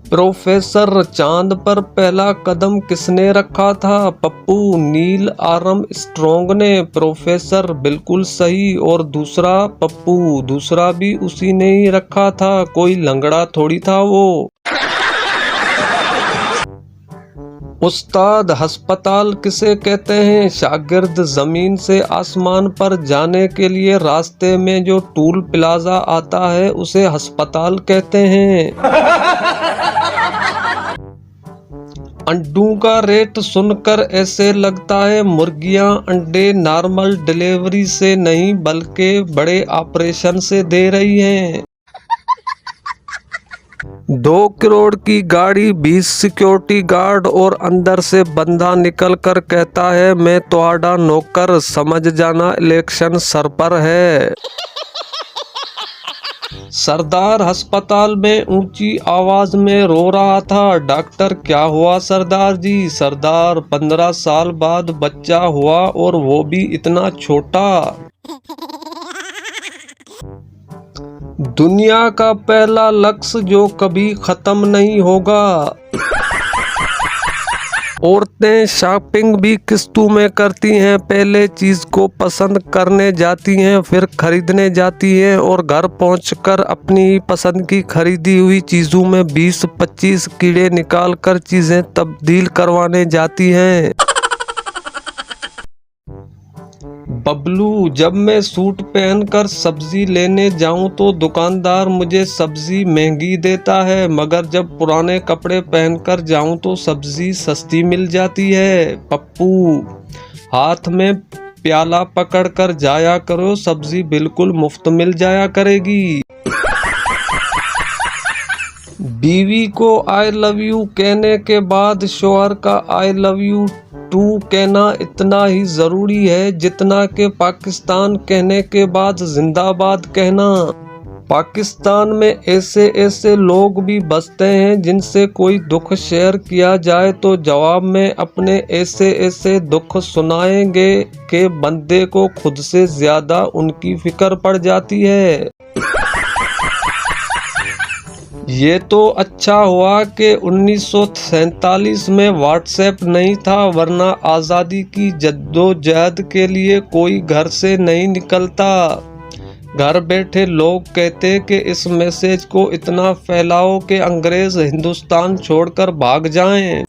Professor, चांद पर पहला कदम किसने रखा था? पप्पू, नील आर्मस्ट्रॉन्ग ने। प्रोफेसर, बिल्कुल सही। और दूसरा? पप्पू, दूसरा भी उसी ने ही रखा था, कोई लंगड़ा थोड़ी था वो। उस्ताद, अस्पताल किसे कहते हैं? शागिर्द, जमीन से आसमान पर जाने के लिए रास्ते में जो टूल प्लाजा आता है उसे अस्पताल कहते हैं। अंडों का रेट सुनकर ऐसे लगता है मुर्गियां अंडे नॉर्मल डिलीवरी से नहीं बल्कि बड़े ऑपरेशन से दे रही हैं। 2 करोड़ की गाड़ी, 20 सिक्योरिटी गार्ड और अंदर से बंदा निकल कर कहता है, मैं तुम्हारा नौकर, समझ जाना इलेक्शन सर पर है। सरदार अस्पताल में ऊंची आवाज में रो रहा था। डॉक्टर, क्या हुआ सरदार जी? सरदार, 15 साल बाद बच्चा हुआ और वो भी इतना छोटा। दुनिया का पहला लक्ष्य जो कभी खत्म नहीं होगा। औरतें शॉपिंग भी किस्तों में करती हैं। पहले चीज को पसंद करने जाती हैं, फिर खरीदने जाती हैं और घर पहुंचकर अपनी पसंद की खरीदी हुई चीजों में 20-25 कीड़े निकालकर चीजें तब्दील करवाने जाती हैं। बबलू, जब मैं सूट पहनकर सब्जी लेने जाऊं तो दुकानदार मुझे सब्जी महंगी देता है, मगर जब पुराने कपड़े पहनकर जाऊं तो सब्जी सस्ती मिल जाती है। पप्पू, हाथ में प्याला पकड़कर जाया करो, सब्जी बिल्कुल मुफ्त मिल जाया करेगी। बीवी को आई लव यू कहने के बाद शौहर का आई लव यू टू कहना इतना ही जरूरी है जितना कि पाकिस्तान कहने के बाद जिंदाबाद कहना। पाकिस्तान में ऐसे ऐसे लोग भी बसते हैं जिनसे कोई दुख शेयर किया जाए तो जवाब में अपने ऐसे ऐसे दुख सुनाएंगे कि बंदे को खुद से ज्यादा उनकी फिक्र पड़ जाती है। ये तो अच्छा हुआ कि 1947 में व्हाट्सएप नहीं था, वरना आज़ादी की जद्दोजहद के लिए कोई घर से नहीं निकलता। घर बैठे लोग कहते कि इस मैसेज को इतना फैलाओ कि अंग्रेज हिंदुस्तान छोड़कर भाग जाएं।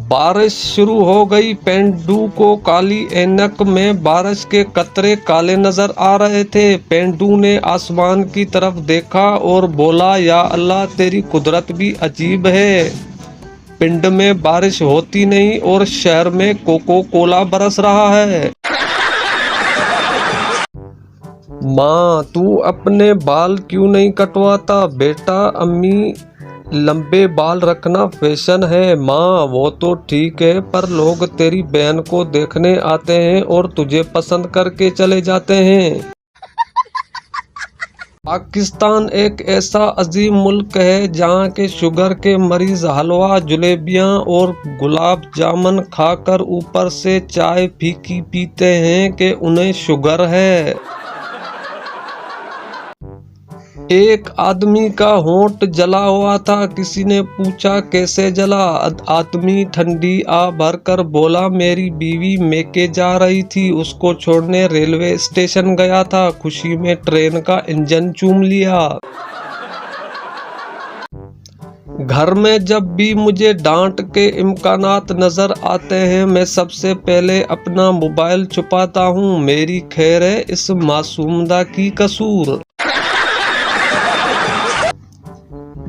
बारिश शुरू हो गई। पेंडू को काली ऐनक में बारिश के कतरे काले नजर आ रहे थे। पेंडू ने आसमान की तरफ देखा और बोला, या अल्लाह, तेरी कुदरत भी अजीब है। पिंड में बारिश होती नहीं और शहर में कोको कोला बरस रहा है। माँ, तू अपने बाल क्यों नहीं कटवाता? बेटा, अम्मी, लंबे बाल रखना फैशन है। माँ, वो तो ठीक है, पर लोग तेरी बहन को देखने आते हैं और तुझे पसंद करके चले जाते हैं। पाकिस्तान एक ऐसा अजीम मुल्क है जहाँ के शुगर के मरीज हलवा, जलेबियाँ और गुलाब जामुन खाकर ऊपर से चाय फीकी पीते हैं कि उन्हें शुगर है। एक आदमी का होंठ जला हुआ था। किसी ने पूछा, कैसे जला? आदमी ठंडी आ भर कर बोला, मेरी बीवी मैके जा रही थी, उसको छोड़ने रेलवे स्टेशन गया था, खुशी में ट्रेन का इंजन चूम लिया। घर में जब भी मुझे डांट के इम्कानात नजर आते हैं, मैं सबसे पहले अपना मोबाइल छुपाता हूँ। मेरी खैर है, इस मासूमदा की कसूर।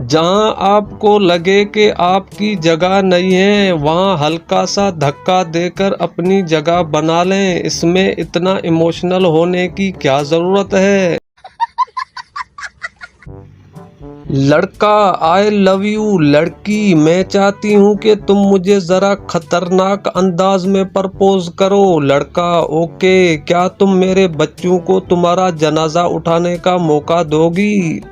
जहां आपको लगे कि आपकी जगह नहीं है, वहां हल्का सा धक्का देकर अपनी जगह बना लें। इसमें इतना इमोशनल होने की क्या जरूरत है? लड़का, आई लव यू। लड़की, मैं चाहती हूँ कि तुम मुझे जरा खतरनाक अंदाज में प्रपोज करो। लड़का, ओके, क्या तुम मेरे बच्चों को तुम्हारा जनाजा उठाने का मौका दोगी?